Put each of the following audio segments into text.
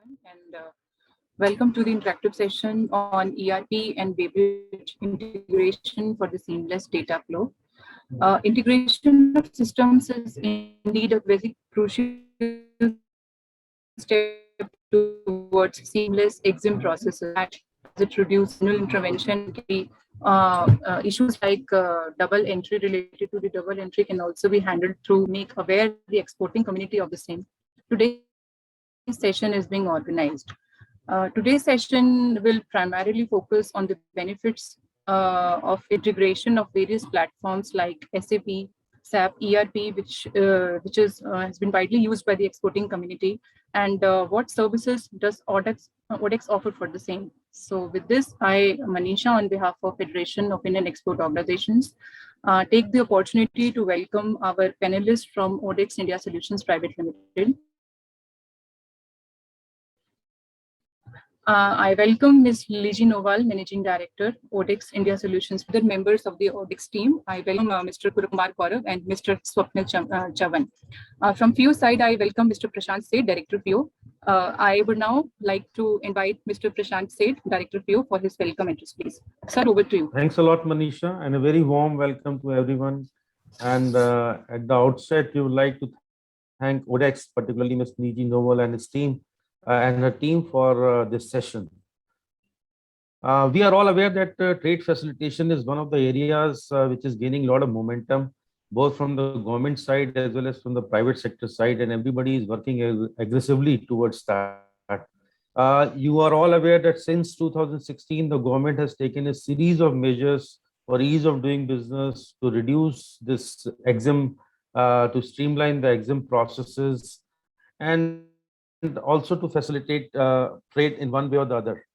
and welcome to the interactive session on ERP and Baybridge integration for the seamless data flow. Integration of systems is indeed a very crucial step towards seamless exim processes as it reduces manual intervention and can be issues like double entry related to the double entry can also be handled through make aware the exporting community of the same. Today's session is being organized. Today's session will primarily focus on the benefits of integration of various platforms like SAP, SAP ERP, which has been widely used by the exporting community, and what services does Odex offer for the same. So, with this, I, Manisha, on behalf of Federation of Indian Export Organizations, take the opportunity to welcome our panelists from Odex India Solutions Private Limited. I welcome Ms. Liji Noval, Managing Director, Odex India Solutions, with the members of the Odex team. I welcome Mr. Kumar Kaurav and Mr. Swapnil Chavan. From FIO side, I welcome Mr. Prashant Seth, Director FIO. I would now like to invite Mr. Prashant Seth, Director FIO, for his welcome address, please. Sir, over to you. Thanks a lot, Manisha, and a very warm welcome to everyone. And at the outset, we would like to thank Odex, particularly Ms. Liji Noval and his team, and her team for this session. We are all aware that trade facilitation is one of the areas which is gaining a lot of momentum, both from the government side as well as from the private sector side, and everybody is working aggressively towards that. You are all aware that since 2016, the government has taken a series of measures for ease of doing business to reduce this exim, to streamline the exim processes, and also to facilitate trade in one way or the other.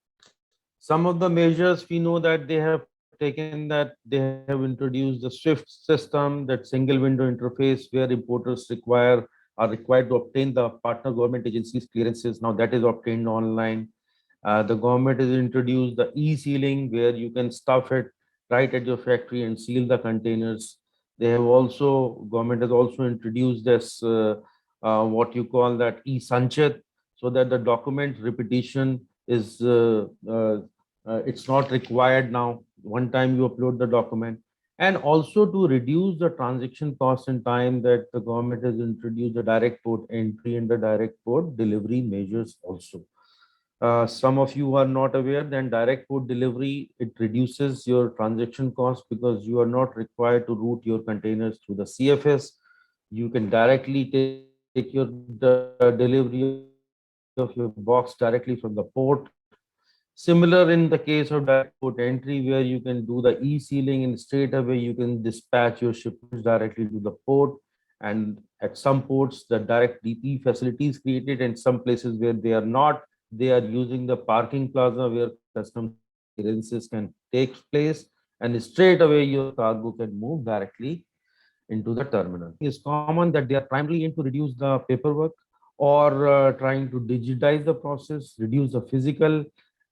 Some of the measures we know that they have taken, that they have introduced the SWIFT system, that single window interface where importers are required to obtain the partner government agencies clearances. Now that is obtained online. The government has introduced the e-sealing where you can stuff it right at your factory and seal the containers. Government has also introduced this what you call that e-sanchet, so that the document repetition is it's not required now. One time you upload the document, and also to reduce the transaction cost and time, that the government has introduced the direct port entry and the direct port delivery measures also. Some of you are not aware that direct port delivery, it reduces your transaction cost because you are not required to route your containers through the CFS. You can directly take your delivery of your box directly from the port. Similar in the case of direct port entry, where you can do the e-sealing and straight away you can dispatch your shipments directly to the port. And at some ports, the direct DP facility is created, and some places where they are not, they are using the parking plaza where customs clearances can take place, and straight away your cargo can move directly into the terminal. It's common that they are primarily aimed to reduce the paperwork or trying to digitize the process, reduce the physical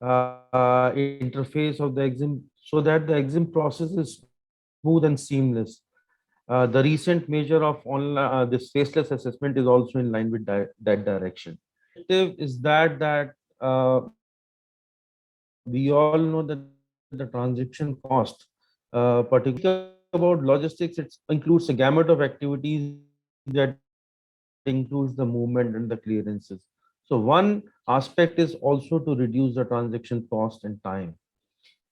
interface of the exim, so that the exim process is smooth and seamless. The recent measure of online this faceless assessment is also in line with that direction. Is that we all know that the transaction cost, particularly about logistics, it includes a gamut of activities that includes the movement and the clearances. So one aspect is also to reduce the transaction cost and time.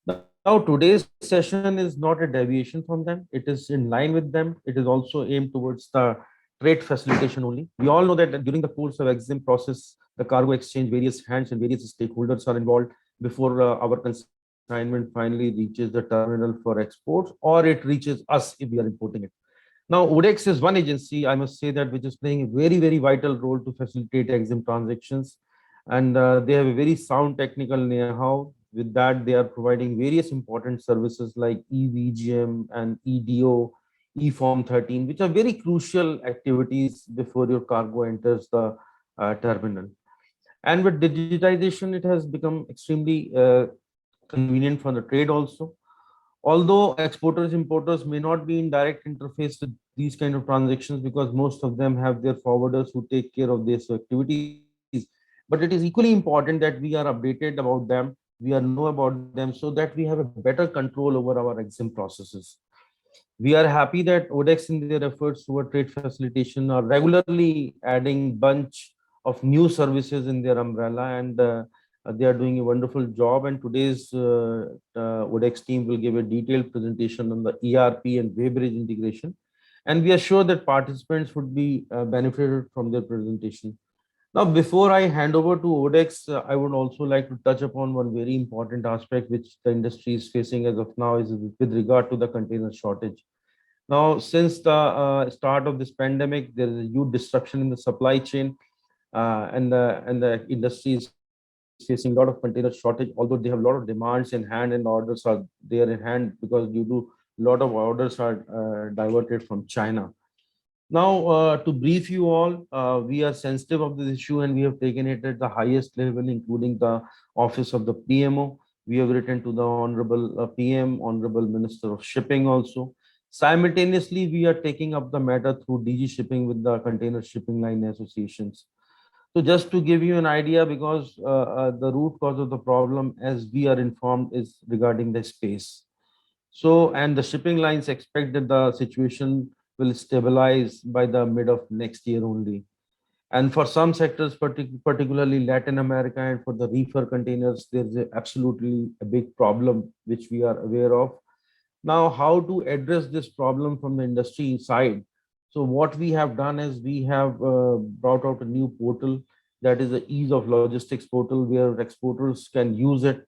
Now, today's session is not a deviation from them. It is in line with them. It is also aimed towards the trade facilitation only. We all know that during the course of exim process, the cargo exchange, various hands and various stakeholders are involved before our consignment finally reaches the terminal for exports, or it reaches us if we are importing it. Now, Odex is one agency, I must say, that which is playing a very, very vital role to facilitate exim transactions. And they have a very sound technical know-how. With that, they are providing various important services like EVGM and EDO, eForm 13, which are very crucial activities before your cargo enters the terminal. And with digitization, it has become extremely convenient for the trade also. Although exporters, importers may not be in direct interface with these kind of transactions because most of them have their forwarders who take care of these activities. But it is equally important that we are updated about them, we are know about them, so that we have a better control over our exam processes. We are happy that ODEX in their efforts toward trade facilitation are regularly adding bunch of new services in their umbrella, and they are doing a wonderful job. And today's ODEX team will give a detailed presentation on the ERP and Weybridge integration. And we are sure that participants would be benefited from their presentation. Now, before I hand over to ODEX, I would also like to touch upon one very important aspect which the industry is facing as of now, is with regard to the container shortage. Now, since the start of this pandemic, there is a huge disruption in the supply chain, and the industry is facing a lot of container shortage. Although they have a lot of demands in hand and orders are there in hand, because due to a lot of orders are diverted from China. Now, to brief you all, we are sensitive of this issue and we have taken it at the highest level, including the office of the PMO. We have written to the Honorable PM, Honorable Minister of Shipping also. Simultaneously, we are taking up the matter through DG Shipping with the Container Shipping Line Associations. So just to give you an idea, because the root cause of the problem, as we are informed, is regarding the space. So, and the shipping lines expect that the situation will stabilize by the mid of next year only. And for some sectors, particularly Latin America, and for the reefer containers, there's absolutely a big problem which we are aware of. Now, how to address this problem from the industry side? So what we have done is we have brought out a new portal, that is the ease of logistics portal, where exporters can use it.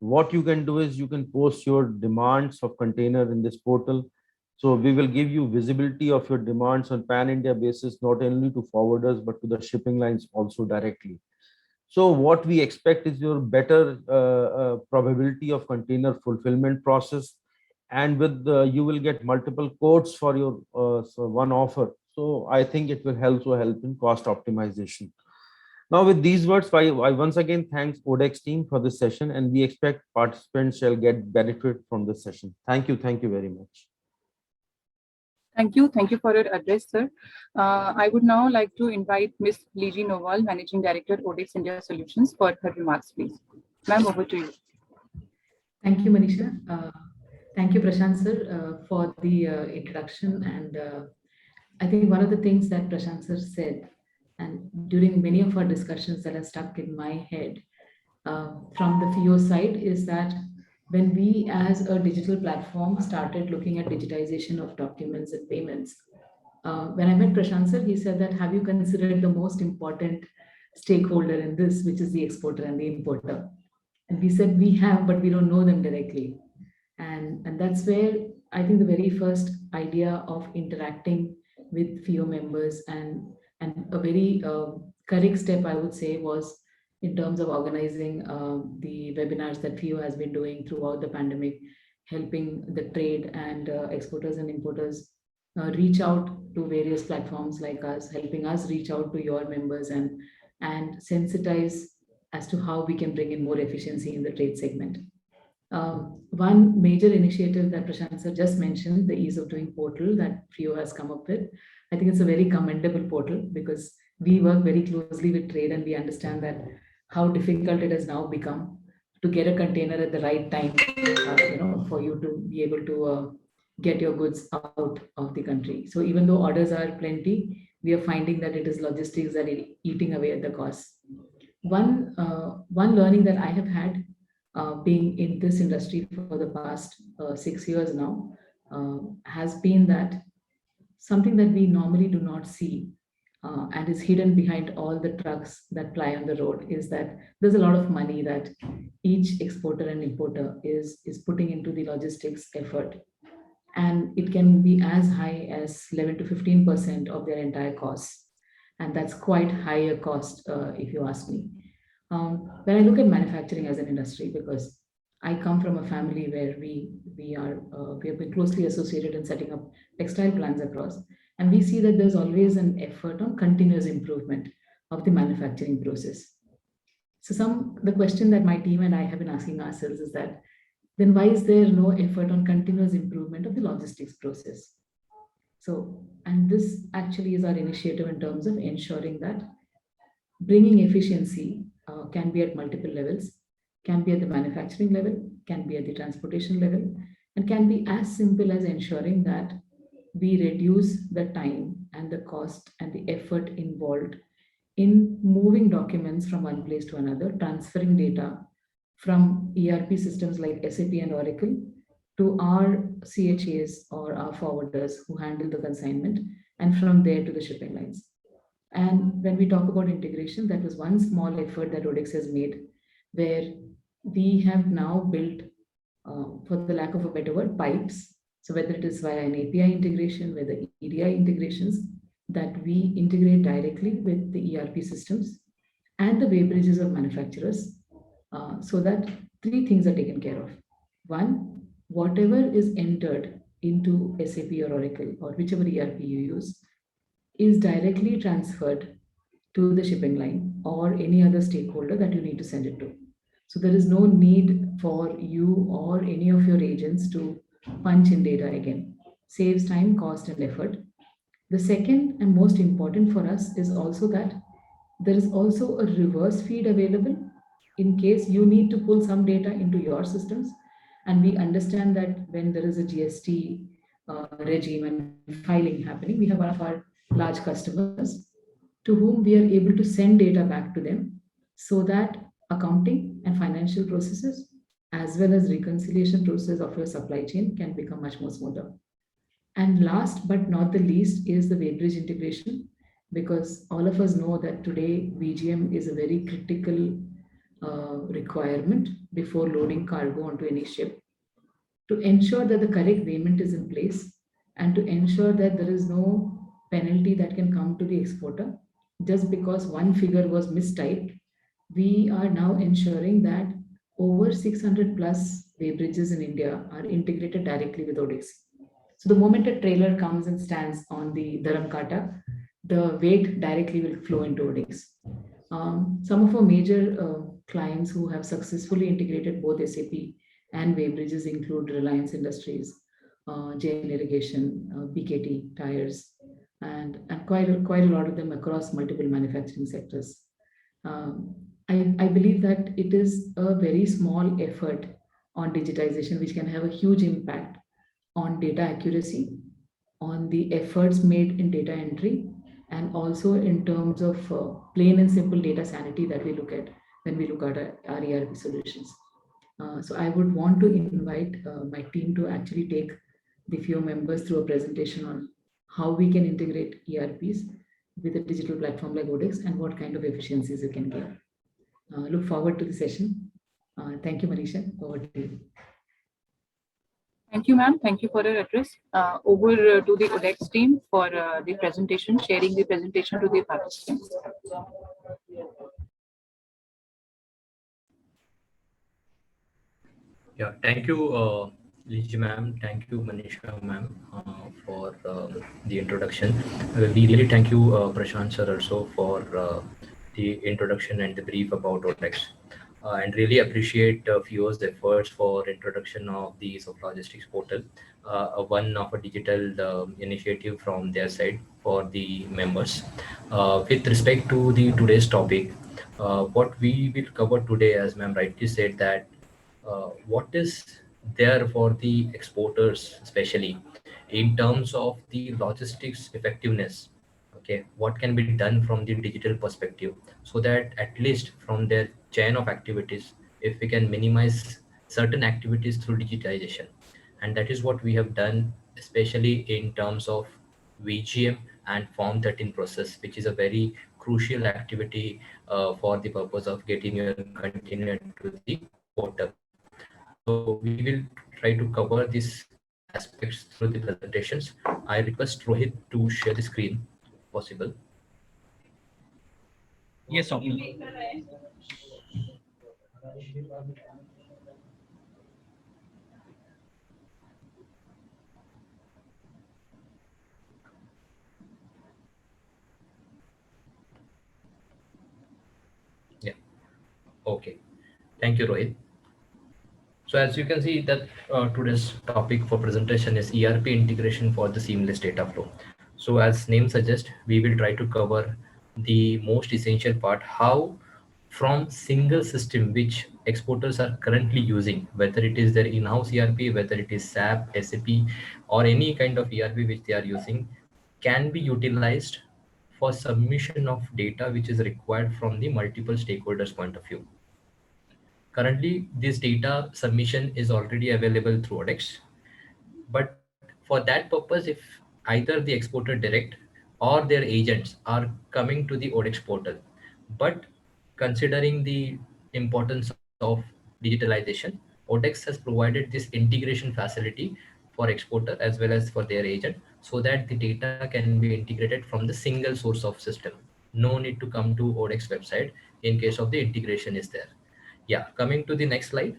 What you can do is you can post your demands of container in this portal. So we will give you visibility of your demands on pan-India basis, not only to forwarders, but to the shipping lines also directly. So what we expect is your better probability of container fulfillment process. And with you will get multiple quotes for your one offer. So I think it will also help in cost optimization. Now, with these words, I once again thanks ODEX team for this session, and we expect participants shall get benefit from this session. Thank you. Thank you very much. Thank you. Thank you for your address, sir. I would now like to invite Ms. Liji Noval, Managing Director, ODEX India Solutions, for her remarks, please. Ma'am, over to you. Thank you, Manisha. Thank you, Prashant sir, for the introduction. And I think one of the things that Prashant sir said, and during many of our discussions that are stuck in my head from the FIO side, is that when we as a digital platform started looking at digitization of documents and payments, when I met Prashant sir, he said that, have you considered the most important stakeholder in this, which is the exporter and the importer? And we said we have, but we don't know them directly. And that's where I think the very first idea of interacting with FIO members and a very correct step, I would say, was in terms of organizing the webinars that FIO has been doing throughout the pandemic, helping the trade and exporters and importers reach out to various platforms like us, helping us reach out to your members and sensitize as to how we can bring in more efficiency in the trade segment. One major initiative that Prashant sir just mentioned, the ease of doing portal that FIO has come up with, I think it's a very commendable portal, because we work very closely with trade and we understand that how difficult it has now become to get a container at the right time, for you to be able to get your goods out of the country. So even though orders are plenty, we are finding that it is logistics that are eating away at the cost. One learning that I have had being in this industry for the past 6 years now has been that something that we normally do not see and is hidden behind all the trucks that ply on the road is that there's a lot of money that each exporter and importer is putting into the logistics effort. And it can be as high as 11 to 15% of their entire costs. And that's quite higher cost, if you ask me. When I look at manufacturing as an industry, because I come from a family where we have been closely associated in setting up textile plants across, and we see that there's always an effort on continuous improvement of the manufacturing process. So the question that my team and I have been asking ourselves is that, then why is there no effort on continuous improvement of the logistics process? So, and this actually is our initiative in terms of ensuring that bringing efficiency can be at multiple levels, can be at the manufacturing level, can be at the transportation level, and can be as simple as ensuring that we reduce the time and the cost and the effort involved in moving documents from one place to another, transferring data from ERP systems like SAP and Oracle to our CHAs or our forwarders who handle the consignment, and from there to the shipping lines. And when we talk about integration, that was one small effort that Odex has made, where we have now built, for the lack of a better word, pipes. So whether it is via an API integration, whether EDI integrations, that we integrate directly with the ERP systems and the Weybridges of manufacturers, so that three things are taken care of. One, whatever is entered into SAP or Oracle or whichever ERP you use is directly transferred to the shipping line or any other stakeholder that you need to send it to. So there is no need for you or any of your agents to punch in data again. Saves time, cost, and effort. The second and most important for us is also that there is also a reverse feed available in case you need to pull some data into your systems. And we understand that when there is a GST regime and filing happening, we have one of our large customers to whom we are able to send data back to them so that accounting and financial processes as well as reconciliation process of your supply chain can become much more smoother. And last but not the least is the Weybridge integration, because all of us know that today VGM is a very critical requirement before loading cargo onto any ship, to ensure that the correct payment is in place and to ensure that there is no penalty that can come to the exporter just because one figure was mistyped. We are now ensuring that over 600 plus Weybridges in India are integrated directly with Odex. So the moment a trailer comes and stands on the Dharamkata, the weight directly will flow into Odex. Some of our major clients who have successfully integrated both SAP and Weybridges include Reliance Industries, JN Irrigation, BKT Tires, and quite a lot of them across multiple manufacturing sectors. I believe that it is a very small effort on digitization which can have a huge impact on data accuracy, on the efforts made in data entry, and also in terms of plain and simple data sanity that we look at when we look at our ERP solutions. So I would want to invite my team to actually take the few members through a presentation on how we can integrate ERPs with a digital platform like Odex and what kind of efficiencies it can give. Look forward to the session. Thank you, Manisha. Over to you. Thank you, ma'am. Thank you for your address. Over to the Odex team for the presentation, sharing the presentation to the participants. Yeah, thank you, Liji ma'am. Thank you, Manisha ma'am, for the introduction. We really thank you, Prashant sir, also for the introduction and the brief about Odex. And really appreciate viewers' efforts for introduction of the Logistics portal, one of a digital initiative from their side for the members. With respect to the today's topic, what we will cover today, as ma'am rightly said, that what is there for the exporters, especially in terms of the logistics effectiveness. Okay, what can be done from the digital perspective, so that at least from their chain of activities, if we can minimize certain activities through digitization. And that is what we have done, especially in terms of VGM and Form 13 process, which is a very crucial activity for the purpose of getting your container to the portal. So we will try to cover these aspects through the presentations. I request Rohit to share the screen, if possible. Yes, okay. Yeah. Okay. Thank you, Rohit. So as you can see that today's topic for presentation is ERP integration for the seamless data flow. So as name suggests, we will try to cover the most essential part, how from single system which exporters are currently using, whether it is their in-house ERP, whether it is SAP, SAP, or any kind of ERP which they are using, can be utilized for submission of data which is required from the multiple stakeholders point of view. Currently, this data submission is already available through ODEX, but for that purpose, if either the exporter direct or their agents are coming to the ODEX portal, but considering the importance of digitalization, ODEX has provided this integration facility for exporter as well as for their agent, so that the data can be integrated from the single source of system. No need to come to ODEX website in case of the integration is there. Yeah, coming to the next slide,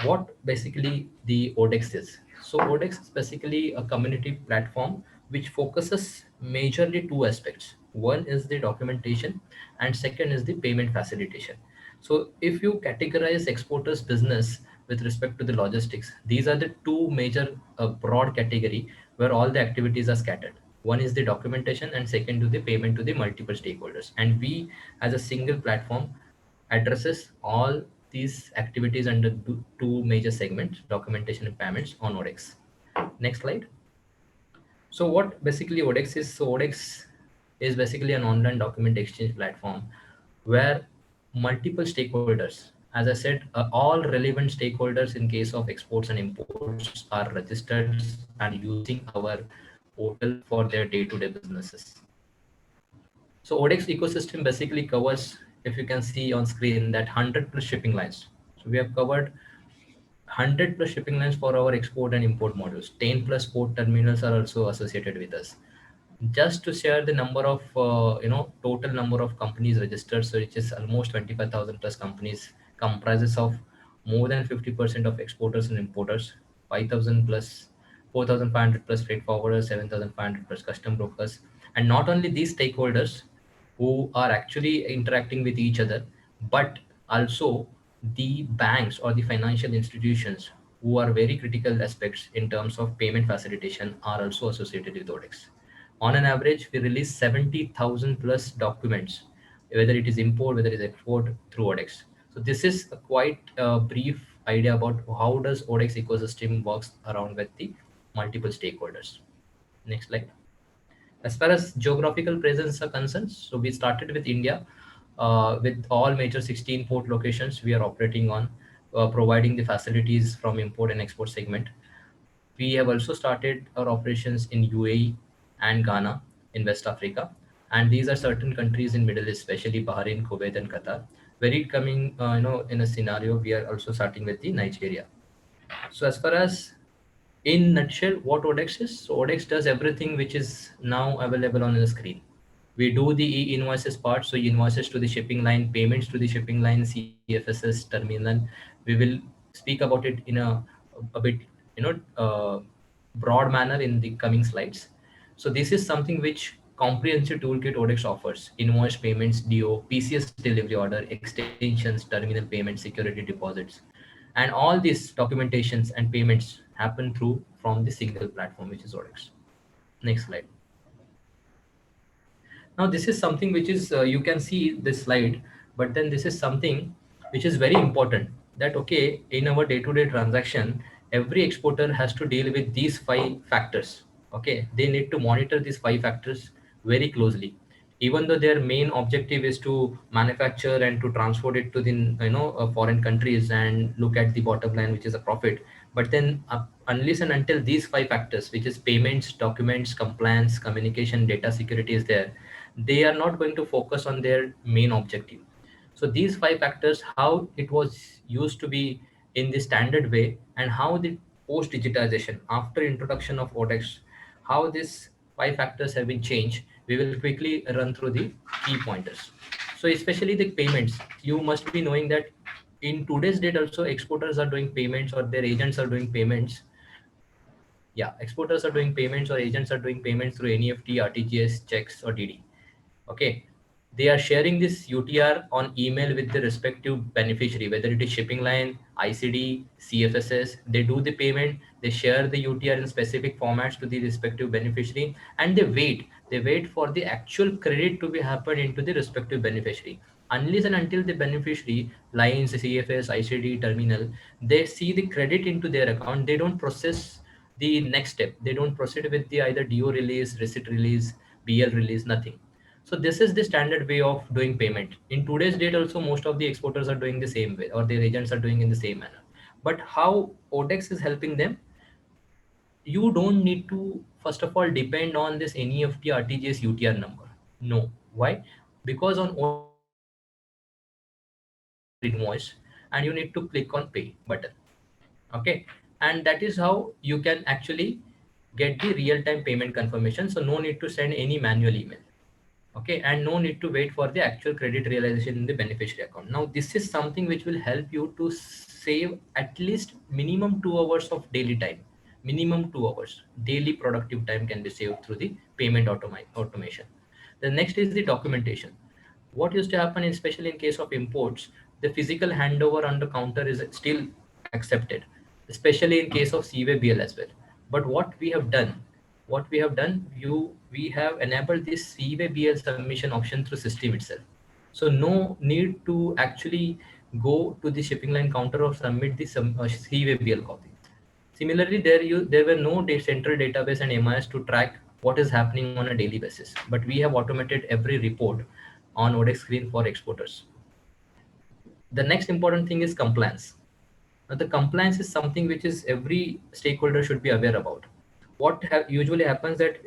what basically the ODEX is. So ODEX is basically a community platform which focuses majorly two aspects. One is the documentation and second is the payment facilitation. So if you categorize exporters business with respect to the logistics, these are the two major broad category where all the activities are scattered. One is the documentation and second to the payment to the multiple stakeholders. And we as a single platform addresses all these activities under two major segments, documentation and payments on ODEX. Next slide. So what basically ODEX is? So ODEX is basically an online document exchange platform where multiple stakeholders, as I said, all relevant stakeholders in case of exports and imports are registered and using our portal for their day-to-day businesses. So ODEX ecosystem basically covers, if you can see on screen, that 100 plus shipping lines. So we have covered 100 plus shipping lines for our export and import modules. 10 plus port terminals are also associated with us. Just to share the number of, total number of companies registered, so which is almost 25,000 plus companies, comprises of more than 50% of exporters and importers, 5,000 plus, 4,500 plus freight forwarders, 7,500 plus custom brokers. And not only these stakeholders who are actually interacting with each other, but also the banks or the financial institutions who are very critical aspects in terms of payment facilitation are also associated with ODEX. On an average, we release 70,000 plus documents, whether it is import, whether it is export through ODEX. So this is a quite brief idea about how does ODEX ecosystem works around with the multiple stakeholders. Next slide. As far as geographical presence are concerned, so we started with India, with all major 16 port locations we are operating on, providing the facilities from import and export segment. We have also started our operations in UAE and Ghana in West Africa. And these are certain countries in Middle East, especially Bahrain, Kuwait, and Qatar. Very coming, in a scenario, we are also starting with the Nigeria. So as far as in nutshell, what ODEX is, so ODEX does everything which is now available on the screen. We do the e-invoices part, so invoices to the shipping line, payments to the shipping line, CFSS, terminal. We will speak about it in a bit, broad manner in the coming slides. So this is something which comprehensive toolkit ODEX offers: invoice payments, DO, PCS delivery order, extensions, terminal payments, security deposits, and all these documentations and payments happen through from the single platform, which is ODEX. Next slide. Now this is something which is, you can see this slide, but then this is something which is very important, that okay, in our day-to-day transaction, every exporter has to deal with these 5 factors. Okay, they need to monitor these 5 factors very closely. Even though their main objective is to manufacture and to transport it to the foreign countries and look at the bottom line, which is a profit, but then unless and until these 5 factors, which is payments, documents, compliance, communication, data security is there, they are not going to focus on their main objective. So these 5 factors, how it was used to be in the standard way, and how the post digitization after introduction of ODEX, how these 5 factors have been changed, we will quickly run through the key pointers. So especially the payments, you must be knowing that in today's date also exporters are doing payments or their agents are doing payments. Yeah, exporters are doing payments or agents are doing payments through NEFT, RTGS, checks, or DD. Okay, they are sharing this UTR on email with the respective beneficiary, whether it is shipping line, ICD, CFSS. They do the payment, they share the UTR in specific formats to the respective beneficiary, and they wait. They wait for the actual credit to be happen into the respective beneficiary. Unless and until the beneficiary lines, CFS, ICD, terminal, they see the credit into their account, they don't process the next step. They don't proceed with the either DO release, receipt release, BL release, nothing. So this is the standard way of doing payment. In today's date also, most of the exporters are doing the same way, or their agents are doing in the same manner. But how ODEX is helping them? You don't need to, first of all, depend on this NEFT RTGS UTR number. No. Why? Because on invoice, and you need to click on pay button. Okay. And that is how you can actually get the real-time payment confirmation. So no need to send any manual email. Okay, and no need to wait for the actual credit realization in the beneficiary account. Now this is something which will help you to save at least minimum 2 hours of daily time. Minimum 2 hours daily productive time can be saved through the payment automation. The next is the documentation. What used to happen, especially in case of imports, the physical handover on the counter is still accepted, especially in case of CWA BL as well. But we have enabled this CWA BL submission option through system itself. So no need to actually go to the shipping line counter or submit the CWA BL copy. Similarly, there were no central database and MIS to track what is happening on a daily basis, but we have automated every report on ODEX screen for exporters. The next important thing is compliance. Now, the compliance is something which is every stakeholder should be aware about. What usually happens that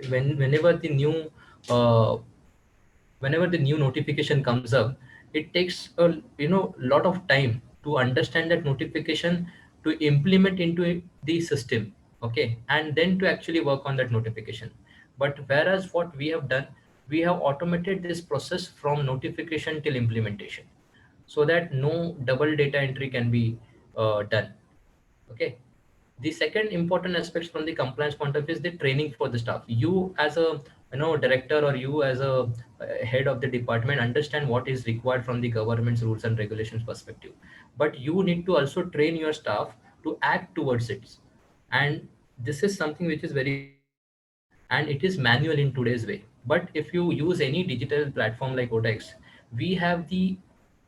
uh, whenever the new notification comes up, it takes a lot of time to understand that notification, to implement into the system, okay, and then to actually work on that notification. But whereas what we have done, we have automated this process from notification till implementation, so that no double data entry can be done. Okay. The second important aspect from the compliance point of view is the training for the staff. You as a director, or you as a head of the department, understand what is required from the government's rules and regulations perspective. But you need to also train your staff to act towards it. And this is something which is very important, and it is manual in today's way. But if you use any digital platform like ODEX, we have the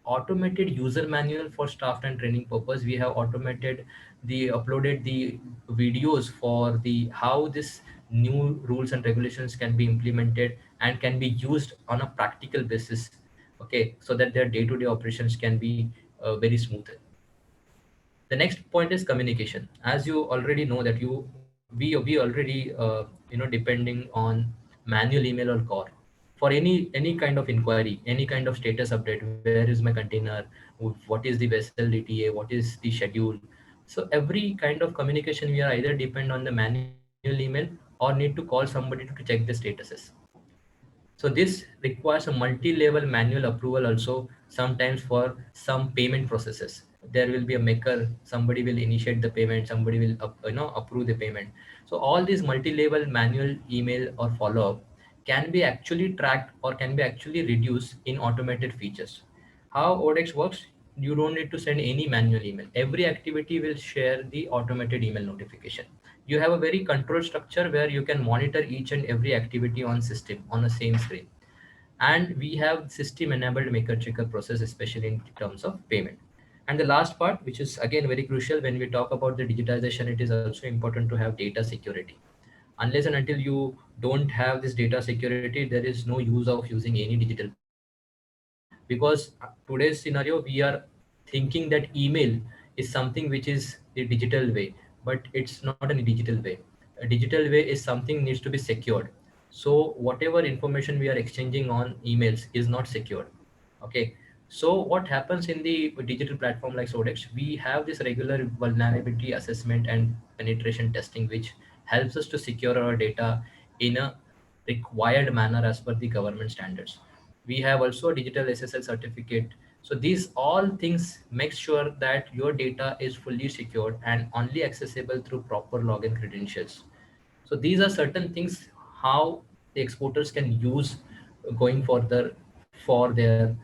automated user manual for staff and training purpose. We have automated the uploaded the videos for the how this new rules and regulations can be implemented and can be used on a practical basis. Okay, so that their day-to-day operations can be very smooth. The next point is communication. As you already know that we already depending on manual email or call for any kind of inquiry, any kind of status update. Where is my container? What is the vessel ETA? What is the schedule? So every kind of communication, we are either depend on the manual email or need to call somebody to check the statuses. So this requires a multi-level manual approval also, sometimes for some payment processes. There will be a maker, somebody will initiate the payment, somebody will approve the payment. So all these multi-level manual email or follow-up can be actually tracked or can be actually reduced in automated features. How ODEX works, you don't need to send any manual email. Every activity will share the automated email notification. You have a very controlled structure where you can monitor each and every activity on system on the same screen. And we have system enabled maker checker process, especially in terms of payment. And the last part, which is again very crucial when we talk about the digitization, it is also important to have data security. Unless and until you don't have this data security, there is no use of using any digital platform. Because today's scenario, we are thinking that email is something which is the digital way, but it's not a digital way. A digital way is something needs to be secured. So whatever information we are exchanging on emails is not secured. Okay. So what happens in the digital platform like Sodex, we have this regular vulnerability assessment and penetration testing, which helps us to secure our data in a required manner as per the government standards. We have also a digital SSL certificate. So these all things make sure that your data is fully secured and only accessible through proper login credentials. So these are certain things how the exporters can use going further for their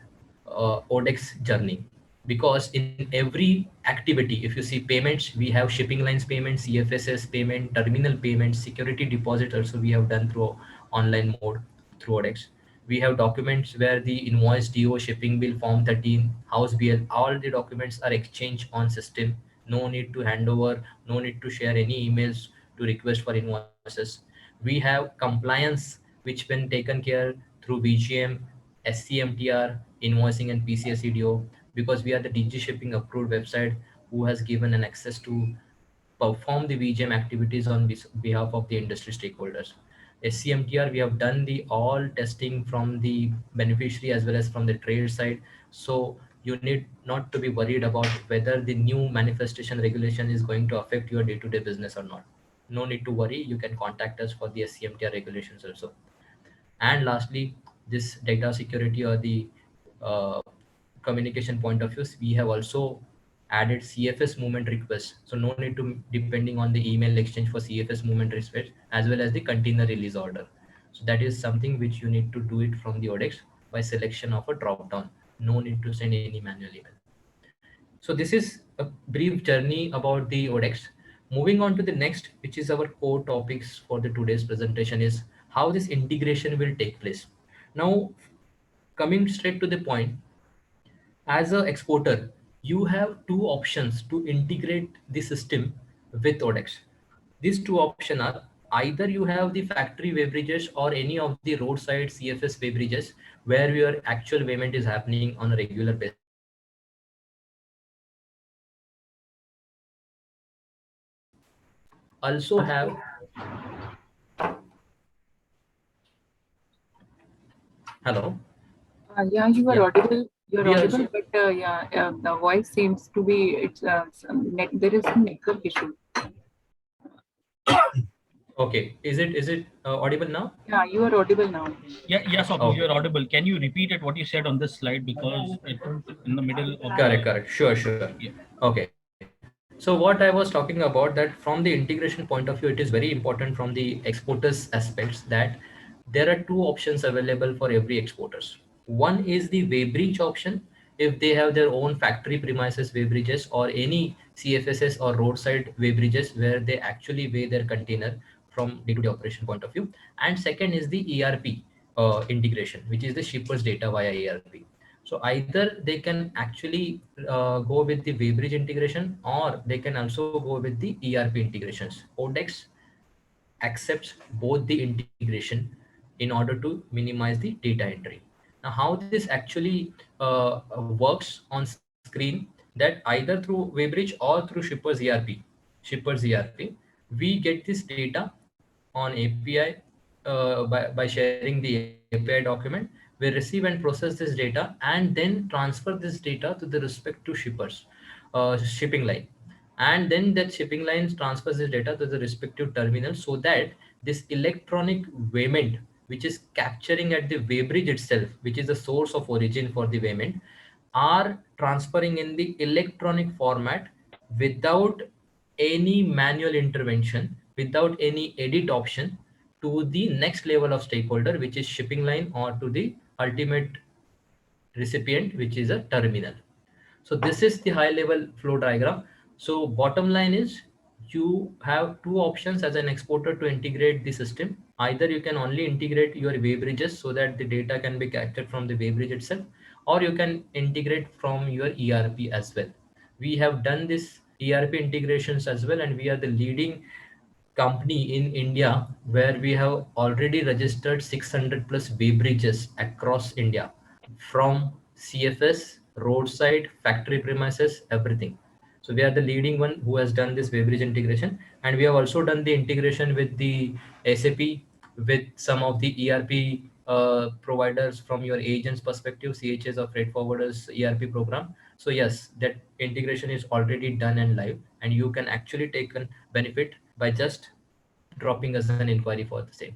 ODEX journey. Because in every activity, if you see payments, we have shipping lines payment, CFSS payment, terminal payment, security deposit also we have done through online mode through ODEX. We have documents where the invoice, DO, shipping bill, form 13, house BL, all the documents are exchanged on system. No need to hand over, no need to share any emails to request for invoices. We have compliance, which when taken care through VGM, SCMTR, invoicing and PCSEDO, because we are the DG shipping approved website who has given an access to perform the VGM activities on behalf of the industry stakeholders. SCMTR, we have done the all testing from the beneficiary as well as from the trade side. So you need not to be worried about whether the new manifestation regulation is going to affect your day-to-day business or not. No need to worry. You can contact us for the SCMTR regulations also. And lastly, this data security or the uh, communication point of view, we have also added CFS movement requests. So no need to depending on the email exchange for CFS movement request as well as the container release order. So that is something which you need to do it from the ODEX by selection of a drop down. No need to send any manual email. So this is a brief journey about the ODEX. Moving on to the next, which is our core topics for the today's presentation, is how this integration will take place. Now, coming straight to the point, as an exporter, you have two options to integrate the system with ODEX. These two options are either you have the factory beverages or any of the roadside CFS beverages where your actual payment is happening on a regular basis. Also have, hello, Yeah, you are yeah, audible. You're we audible, also, but the voice seems to be there is some network issue. okay, is it audible now? Yeah, you are audible now. Yeah, Swapnil, Okay, you're audible. Can you repeat it what you said on this slide because it in the middle of correct, the correct, sure. yeah. Okay, so what I was talking about, that from the integration point of view, it is very important from the exporters aspects that there are two options available for every exporters. One is the weighbridge option. If they have their own factory premises weighbridges or any CFSS or roadside weighbridges where they actually weigh their container from day-to-day operation point of view. And second is the ERP integration, which is the shippers data via ERP. So either they can actually go with the weighbridge integration or they can also go with the ERP integrations. ODEX accepts both the integration in order to minimize the data entry. Now, how this actually works on screen, that either through weighbridge or through shippers ERP, we get this data on API by sharing the API document. We receive and process this data and then transfer this data to the respective shippers shipping line, and then that shipping lines transfers this data to the respective terminal so that this electronic payment, which is capturing at the weighbridge itself, which is the source of origin for the payment, are transferring in the electronic format without any manual intervention, without any edit option, to the next level of stakeholder, which is shipping line, or to the ultimate recipient, which is a terminal. So this is the high level flow diagram. So bottom line is you have two options as an exporter to integrate the system. Either you can only integrate your weighbridges so that the data can be captured from the weighbridge itself, or you can integrate from your ERP as well. We have done this ERP integrations as well, and we are the leading company in India where we have already registered 600 plus weighbridges across India, from CFS, roadside, factory premises, everything. So we are the leading one who has done this weighbridge integration, and we have also done the integration with the SAP, with some of the ERP providers from your agents perspective, CHS or freight forwarders ERP program. So yes, that integration is already done and live, and you can actually take a benefit by just dropping us an inquiry for the same.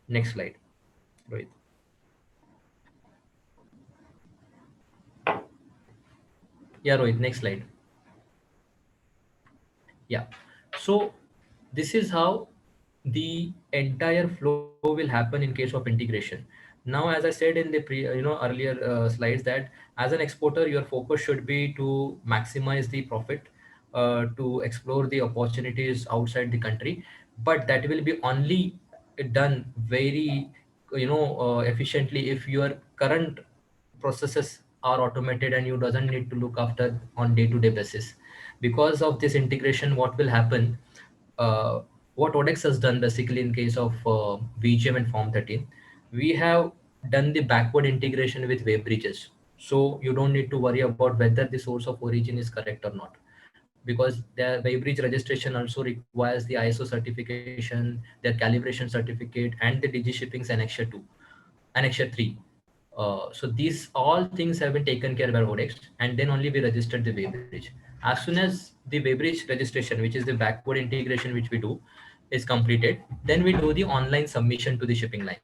Next slide, Rohit. Yeah, Rohit, next slide. Yeah. So this is how the entire flow will happen in case of integration. Now, Now, as I said in the earlier slides, that as an exporter, your focus should be to maximize the profit, to explore the opportunities outside the country, but that will be only done very efficiently if your current processes are automated and you doesn't need to look after on day-to-day basis. Because of this integration, what will happen, uh, what Odex has done basically in case of VGM and Form 13, we have done the backward integration with web bridges. So you don't need to worry about whether the source of origin is correct or not, because the Weybridge registration also requires the ISO certification, their calibration certificate, and the DigiShipping's Annexure 2, Annexure 3. So these all things have been taken care by Odex, and then only we registered the Weybridge. As soon as the Weybridge registration, which is the backward integration which we do, is completed, then we do the online submission to the shipping line.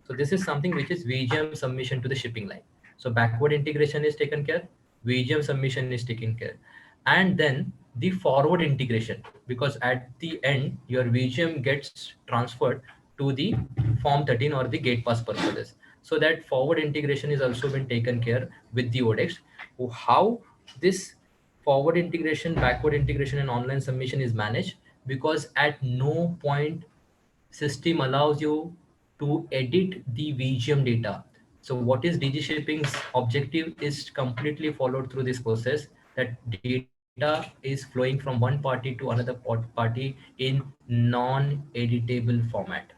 So this is something which is VGM submission to the shipping line. So backward integration is taken care, VGM submission is taken care, and then the forward integration, because at the end your VGM gets transferred to the Form 13 or the gate pass purposes. So that forward integration is also been taken care with the Odex. How this forward integration, backward integration, and online submission is managed, because at no point system allows you to edit the VGM data. So what is DigiShipping's objective is completely followed through this process, that data is flowing from one party to another party in non-editable format.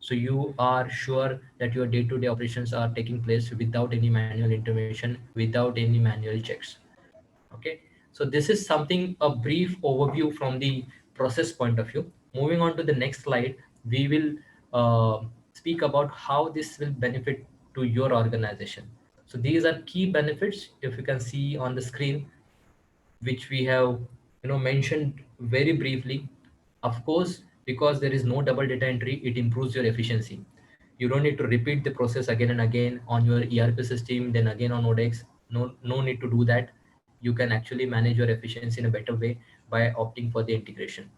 So you are sure that your day-to-day operations are taking place without any manual intervention, without any manual checks. Okay, so this is something, a brief overview from the process point of view. Moving on to the next slide, we will speak about how this will benefit to your organization. So these are key benefits, if you can see on the screen, which we have mentioned very briefly. Of course, because there is no double data entry, it improves your efficiency. You don't need to repeat the process again and again on your ERP system, then again on Odex. No need to do that. You can actually manage your efficiency in a better way by opting for the integration.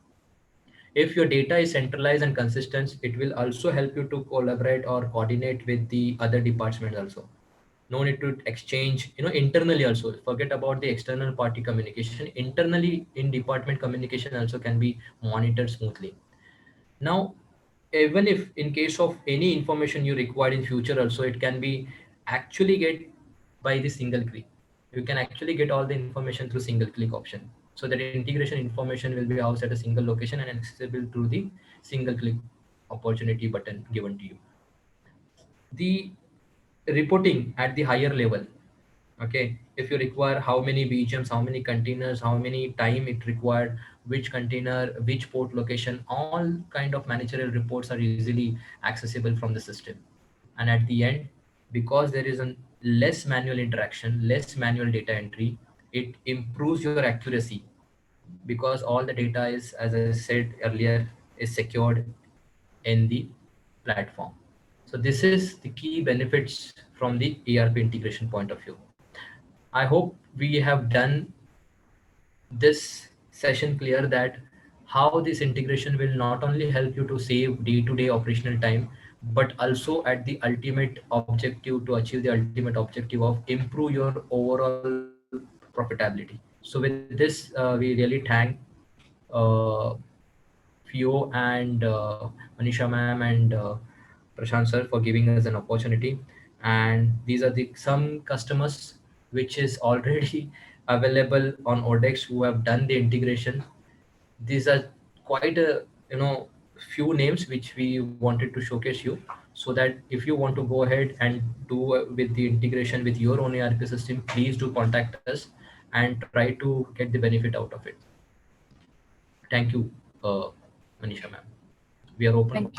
If your data is centralized and consistent, it will also help you to collaborate or coordinate with the other departments also. No need to exchange, internally also. Forget about the external party communication. Internally in department, communication also can be monitored smoothly. Now, even if in case of any information you require in future also, it can be actually get by the single click. You can actually get all the information through single click option. So that integration information will be housed at a single location and accessible through the single click opportunity button given to you. The reporting at the higher level. Okay, if you require how many VGMs, how many containers, how many time it required, which container, which port location, all kind of managerial reports are easily accessible from the system. And at the end, because there is a less manual interaction, less manual data entry, it improves your accuracy, because all the data is, as I said earlier, is secured in the platform. So this is the key benefits from the ERP integration point of view. I hope we have done this session clear that how this integration will not only help you to save day-to-day operational time, but also at the ultimate objective, to achieve the ultimate objective of improve your overall profitability. So with this, we really thank uh, Fio and Manisha ma'am and Prashant sir for giving us an opportunity. And these are the some customers which is already available on Odex who have done the integration. These are quite a few names which we wanted to showcase you, so that if you want to go ahead and do with the integration with your own ERP system, please do contact us and try to get the benefit out of it. Thank you, Manisha ma'am. We are open.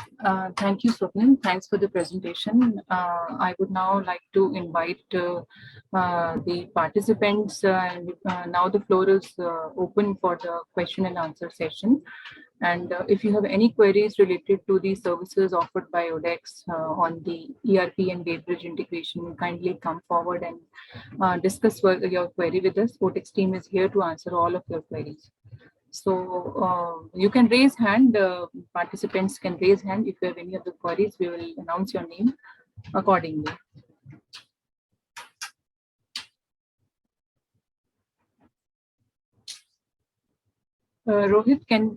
Thank you, Swapnil. Thanks for the presentation. I would now like to invite the participants, and now the floor is open for the question and answer session. And if you have any queries related to the services offered by Odex on the ERP and Weybridge integration, kindly come forward and discuss your query with us. Odex team is here to answer all of your queries. So you can raise hand, participants can raise hand. If you have any other queries, we will announce your name accordingly. Rohit, can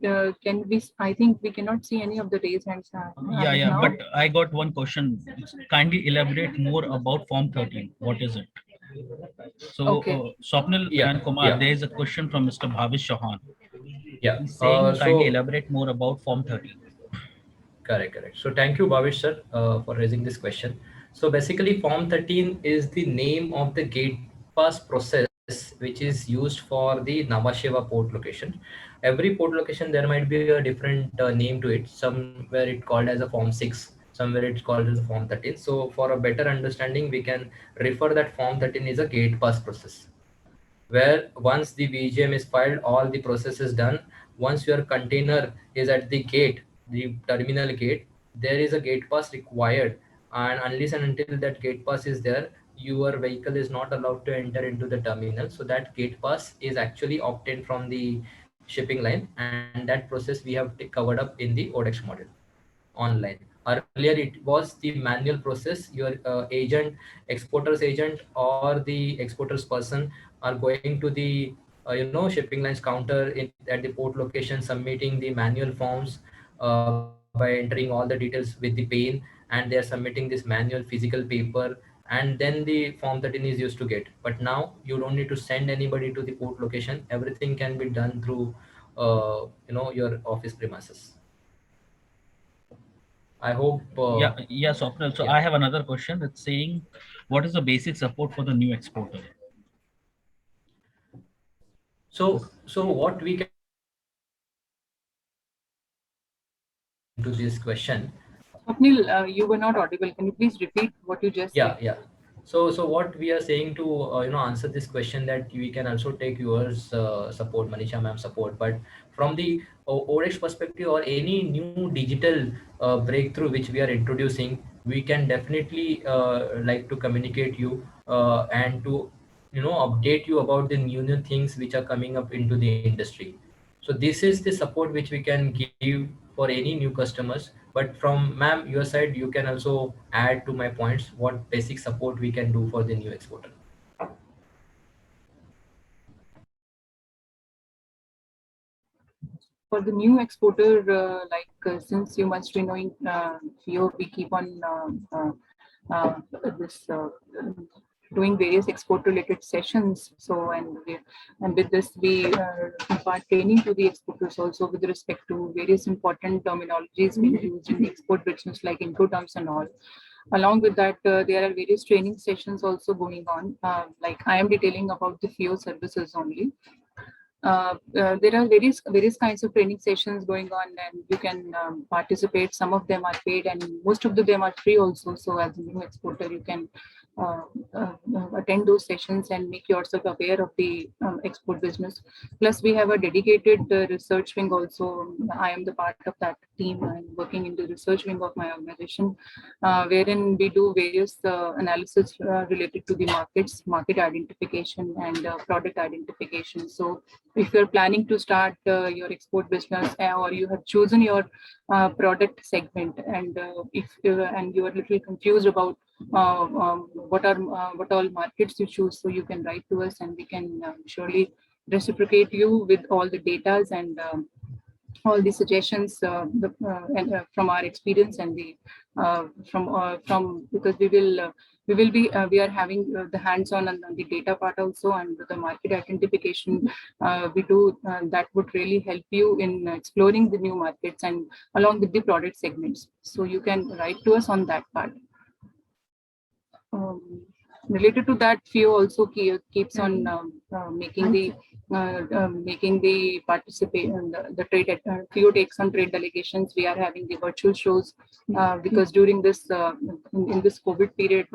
we? I think we cannot see any of the raised hands. Yeah, yeah, Now. but I got one question. Kindly elaborate more about Form 13. What is it? So, Okay. Swapnil Yeah, and Kumar, yeah, there is a question from Mr. Bhavish Chauhan. yeah. He's saying, kindly So elaborate more about Form 13. correct, correct. So thank you, Bhavish sir, for raising this question. So basically, Form 13 is the name of the gate pass process which is used for the Navasheva port location. Every port location there might be a different name to it. Somewhere it called as a Form 6, somewhere it's called as a Form 13. So for a better understanding, we can refer that Form 13 is a gate pass process, where once the VGM is filed, all the process is done. Once your container is at the gate, the terminal gate, there is a gate pass required. And unless and until that gate pass is there, your vehicle is not allowed to enter into the terminal. So that gate pass is actually obtained from the shipping line, and that process we have covered up in the ODEX module online. Earlier, it was the manual process. Your agent, exporter's agent, or the exporter's person are going to the shipping line's counter at the port location, submitting the manual forms by entering all the details with the pen, and they are submitting this manual physical paper, and then the form 13 is used to get. But now you don't need to send anybody to the port location. Everything can be done through your office premises. I hope. Yeah, Swapnil. So Yeah. I have another question. It's saying, what is the basic support for the new exporter? So what we can to this question. Swapnil, you were not audible. Can you please repeat what you just said? Yeah, yeah. So what we are saying to answer this question, that we can also take yours support, Manisha ma'am support, but from the OREX perspective or any new digital breakthrough which we are introducing, we can definitely like to communicate you and to update you about the new things which are coming up into the industry. So this is the support which we can give for any new customers. But from ma'am your side, you can also add to my points what basic support we can do for the new exporter. For the new exporter, since you must be knowing, here we keep on uh, this doing various export related sessions. So and with this we impart training to the exporters also with respect to various important terminologies being used in the export business, like Incoterms and all. Along with that, there are various training sessions also going on. Like I am detailing about the FIO services only. There are various kinds of training sessions going on, and you can participate. Some of them are paid, and most of them are free also. So as a new exporter, you can uh, attend those sessions and make yourself aware of the export business. Plus, we have a dedicated research wing also. I am the part of that team. I'm working in the research wing of my organization, wherein we do various analysis related to the markets, market identification, and product identification. So if you're planning to start your export business, or you have chosen your product segment, and if and you are a little confused about what all markets you choose, so you can write to us and we can surely reciprocate you with all the datas and all the suggestions from our experience, and the from because we are having the hands-on on the data part also, and the market identification we do that would really help you in exploring the new markets and along with the product segments. So you can write to us on that part. Related to that, FIO also keeps on making the participation, the trade. FIO takes on trade delegations. We are having the virtual shows because during this in this COVID period,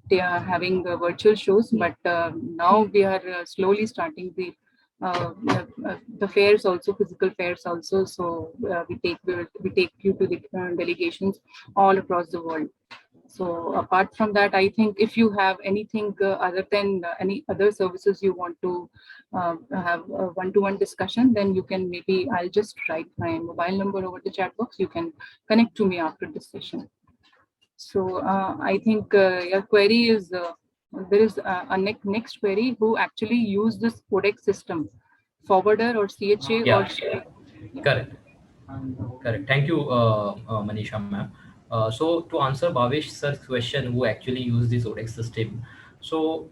they are having virtual shows. But now we are slowly starting the fairs also, physical fairs also. So we take you to the delegations all across the world. So apart from that, I think if you have anything other than any other services you want to have a one-to-one discussion, then you can I'll just write my mobile number over the chat box. You can connect to me after this session. So I think your query is there is a next query who actually use this codex system, forwarder or CHA Yeah. or Correct. Correct. Thank you, Manisha ma'am. So to answer Bhavesh sir's question, who actually use this ODEX system, so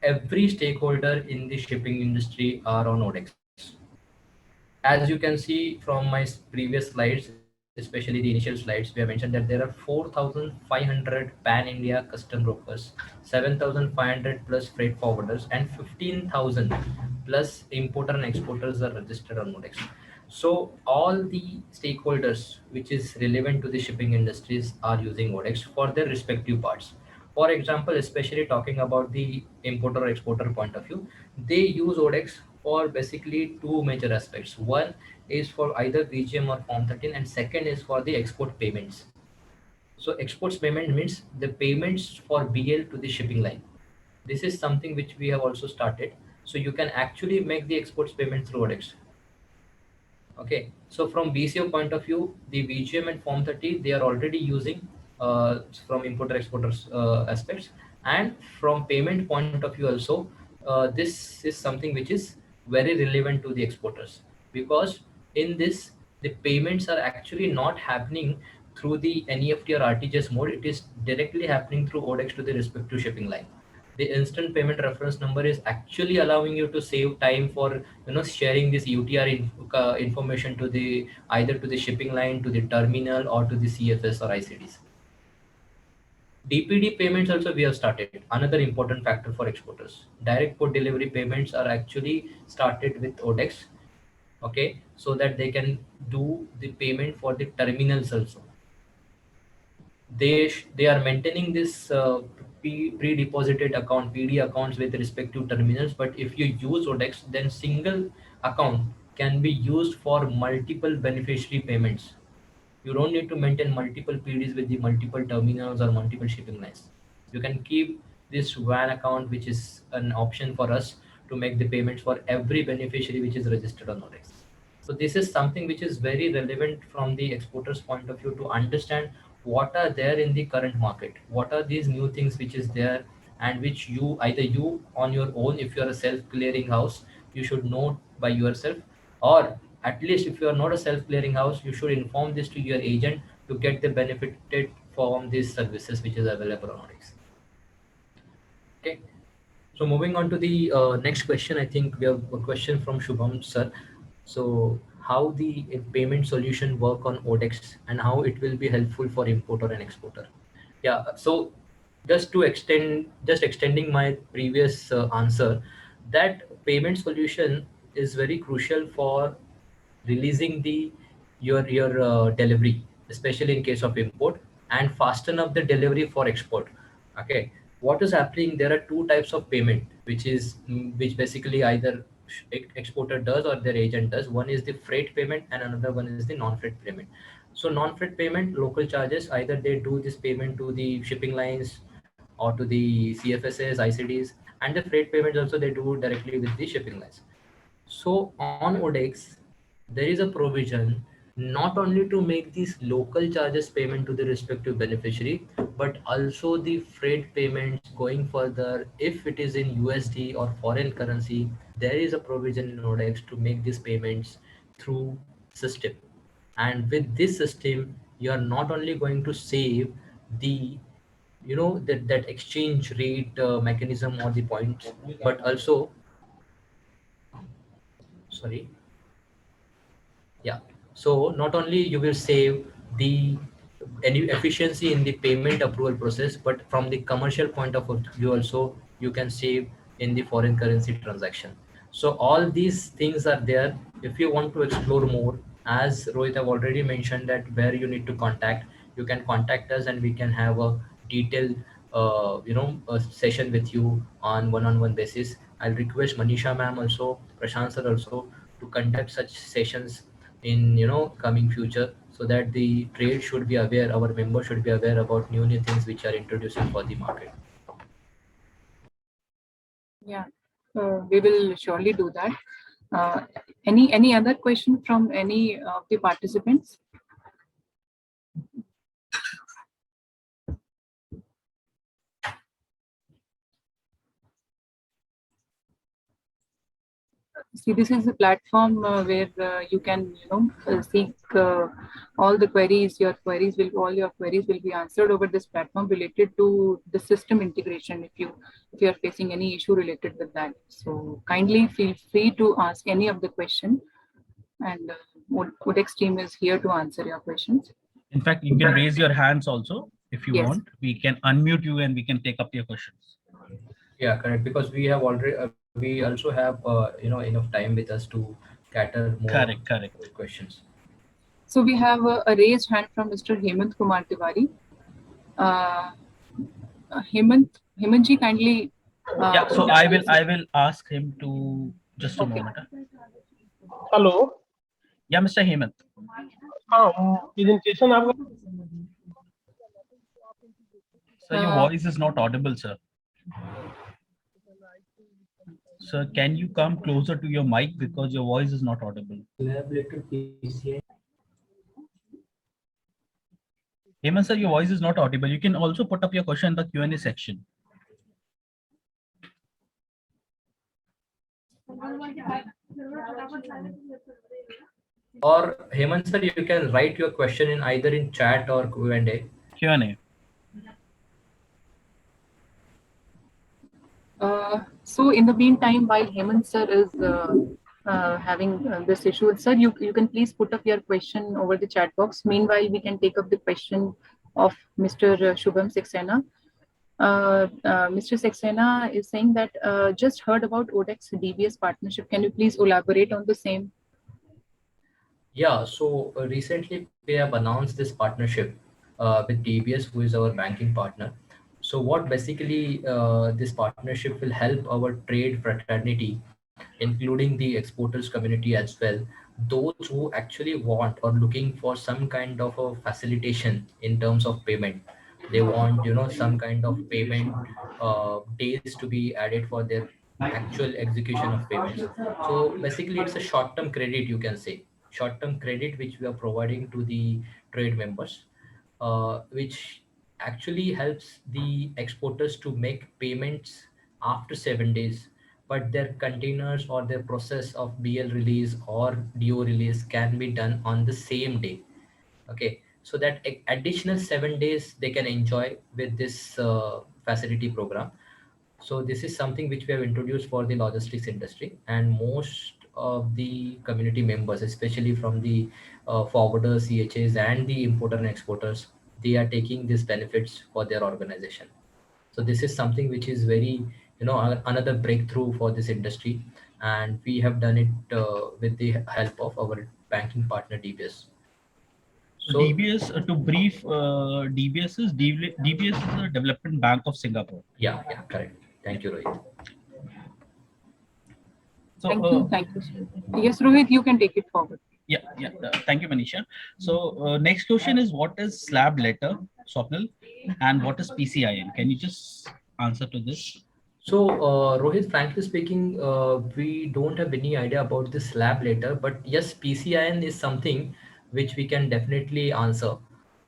every stakeholder in the shipping industry are on ODEX. As you can see from my previous slides, especially the initial slides, we have mentioned that there are 4,500 pan-India custom brokers, 7,500 plus freight forwarders, and 15,000 plus importer and exporters are registered on ODEX. So all the stakeholders which is relevant to the shipping industries are using ODEX for their respective parts. For example, especially talking about the importer or exporter point of view, they use ODEX for basically two major aspects. One is for either VGM or Form 13, and second is for the export payments. So exports payment means the payments for BL to the shipping line. This is something which we have also started. So you can actually make the exports payment through ODEX. Okay, so from BCO point of view, the VGM and Form 30, they are already using from importer exporters aspects, and from payment point of view also, this is something which is very relevant to the exporters, because in this the payments are actually not happening through the NEFT or RTGS mode. It is directly happening through ODEX to the respective shipping line. The instant payment reference number is actually allowing you to save time for sharing this UTR information to the either to the shipping line, to the terminal, or to the CFS or ICDs. DPD payments also we have started, another important factor for exporters. Direct port delivery payments are actually started with ODEX, okay, so that they can do the payment for the terminals also. They are maintaining this pre-deposited account PD accounts with respective terminals, but if you use ODEX, then single account can be used for multiple beneficiary payments. You don't need to maintain multiple PDs with the multiple terminals or multiple shipping lines. You can keep this one account, which is an option for us to make the payments for every beneficiary which is registered on ODEX. So this is something which is very relevant from the exporter's point of view to understand what are there in the current market, what are these new things which is there, and which you either you on your own, if you are a self-clearing house, you should know by yourself, or at least if you are not a self-clearing house, you should inform this to your agent to get the benefited from these services which is available on ODEX. Okay. So moving on to the next question, I think we have a question from Shubham sir. So how the payment solution work on ODEX and how it will be helpful for importer and exporter. Yeah, so just extending my previous answer, that payment solution is very crucial for releasing the your delivery, especially in case of import, and fasten up the delivery for export. Okay, what is happening, there are two types of payment which is which basically either exporter does or their agent does. One is the freight payment and another one is the non-freight payment. So non-freight payment, local charges, either they do this payment to the shipping lines or to the CFSs, ICDs, and the freight payments also they do directly with the shipping lines. So on ODEX, there is a provision not only to make these local charges payment to the respective beneficiary, but also the freight payments going further. If it is in USD or foreign currency, there is a provision in ODEX to make these payments through system. And with this system, you are not only going to save the that exchange rate mechanism or the points, but also sorry. Yeah. So not only you will save the any efficiency in the payment approval process, but from the commercial point of view also you can save in the foreign currency transaction. So all these things are there. If you want to explore more, as Rohit have already mentioned that where you need to contact, you can contact us and we can have a detailed a session with you on one-on-one basis. I'll request Manisha ma'am also, Prashant sir also to conduct such sessions in coming future, so that the trade should be aware, our members should be aware about new things which are introducing for the market. Yeah, we will surely do that. Any other question from any of the participants? See, this is a platform where you can, seek all the queries. All your queries will be answered over this platform related to the system integration. If you are facing any issue related with that, so kindly feel free to ask any of the question, and Codex team is here to answer your questions. In fact, you can raise your hands also if you Yes. want. We can unmute you and we can take up your questions. Yeah, correct. Because we have already, we also have, enough time with us to cater more Correct. questions. So we have a raised hand from Mr. Hemant Kumar Tiwari. Hemantji, kindly. Yeah, so I will ask him to just a Okay. moment. Hello Yeah, Mr. Hemant. हाँ presentation आपका Sir, your voice is not audible, sir. Sir, can you come closer to your mic because your voice is not audible? Hemant, sir, your voice is not audible. You can also put up your question in the Q&A section. Or Hemant sir, you can write your question in either in chat or Q&A. Q&A. So in the meantime, while Hemant sir is having this issue, sir, you can please put up your question over the chat box. Meanwhile, we can take up the question of Mr. Shubham Saxena. Mr. Saxena is saying that just heard about ODEX DBS partnership. Can you please elaborate on the same? Yeah, so recently we have announced this partnership with DBS, who is our banking partner. So what basically this partnership will help our trade fraternity, including the exporters community as well, those who actually want or looking for some kind of a facilitation in terms of payment. They want, some kind of payment days to be added for their actual execution of payments. So basically it's a short-term credit, you can say, short-term credit which we are providing to the trade members, which actually helps the exporters to make payments after 7 days, but their containers or their process of BL release or DO release can be done on the same day. Okay, so that additional 7 days they can enjoy with this facility program. So this is something which we have introduced for the logistics industry, and most of the community members, especially from the forwarders, CHAs, and the importer and exporters, they are taking these benefits for their organization. So this is something which is very, another breakthrough for this industry, and we have done it with the help of our banking partner DBS. So DBS, to brief, DBS is the Development Bank of Singapore. Yeah, correct. Thank you, Rohit. So, Thank you. Yes, Rohit, you can take it forward. Yeah. Thank you, Manisha. So next question is, what is slab letter, Swapnil, and what is PCIN? Can you just answer to this? So, Rohit, frankly speaking, we don't have any idea about this slab letter, but yes, PCIN is something which we can definitely answer.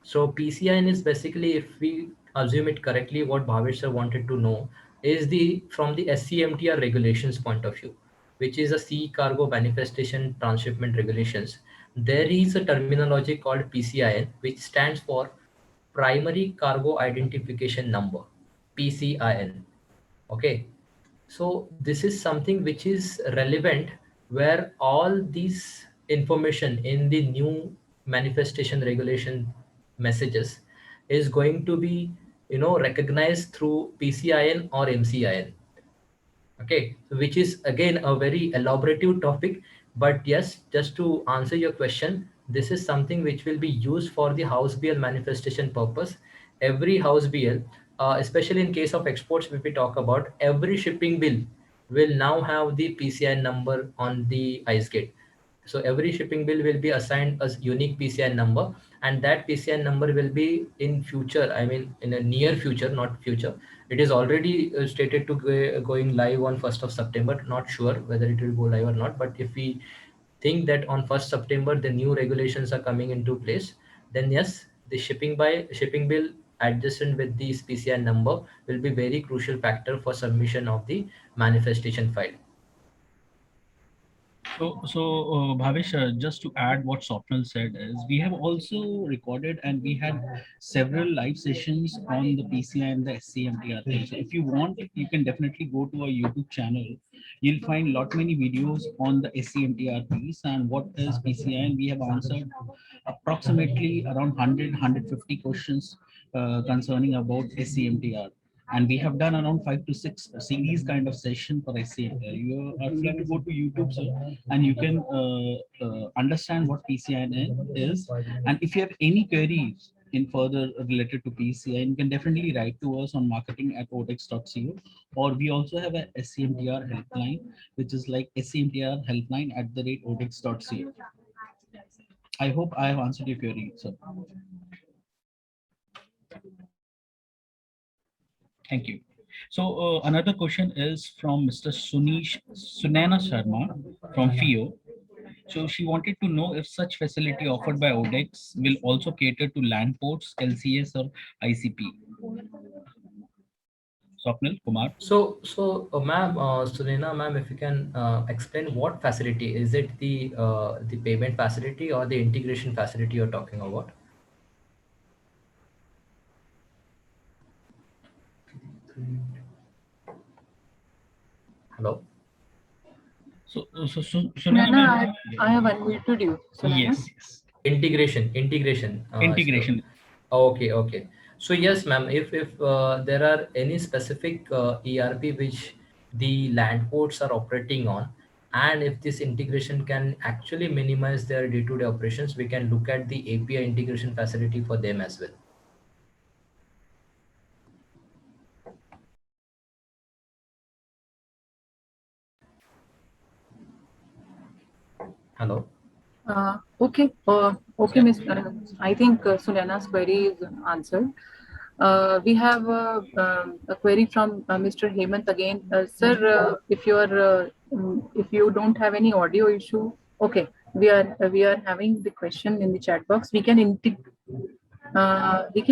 So, PCIN is basically, if we assume it correctly, what Bhavesh sir wanted to know is from the SCMTR regulations point of view, which is a sea cargo manifestation transshipment regulations. There is a terminology called PCIN, which stands for Primary Cargo Identification Number, PCIN. Okay, so this is something which is relevant, where all these information in the new manifestation regulation messages is going to be, recognized through PCIN or MCIN. Okay, which is again a very elaborative topic, but yes, just to answer your question, this is something which will be used for the house BL manifestation purpose. Every house BL, especially in case of exports, if we talk about, every shipping bill will now have the PCI number on the ice gate. So every shipping bill will be assigned a unique PCI number, and that PCI number will be in future, I mean in a near future, not future. It is already stated to going live on 1st of September. Not sure whether it will go live or not, but if we think that on 1st September the new regulations are coming into place, then yes, the shipping bill adjacent with the PCI number will be very crucial factor for submission of the manifestation file. Bhavesh, just to add what Swapnil said is we have also recorded and we had several live sessions on the PCI and the SCMTR thing. So if you want, you can definitely go to our YouTube channel. You'll find lot many videos on the SCMTR piece and what is PCI, and we have answered approximately around 150 questions concerning about SCMTR. And we have done around 5 to 6 series kind of session for SCMTR. You are free to go to YouTube, sir, and you can understand what PCIN is. And if you have any queries in further related to PCI, you can definitely write to us on marketing@odex.co, or we also have a SCMTR helpline, which is like SCMTR helpline@odex.co. I hope I have answered your query, sir. Thank you. So another question is from Mr. Sunana Sharma from FIO. So she wanted to know if such facility offered by ODEX will also cater to land ports, LCS or ICP. Swapnil Kumar. So, ma'am, Sunena, ma'am, if you can explain what facility is it, the payment facility or the integration facility you're talking about? Hello. So Sunana, ma'am, I have unmuted you. Sunana. yes. Integration. Integration. Okay. So yes, ma'am, if there are any specific ERP which the land ports are operating on, and if this integration can actually minimize their day-to-day operations, we can look at the API integration facility for them as well. Hello. Okay, Mr. I think Sunana's query is answered. We have a query from Mr. Hemant again. Sir, if you don't have any audio issue, okay, we are having the question in the chat box. We can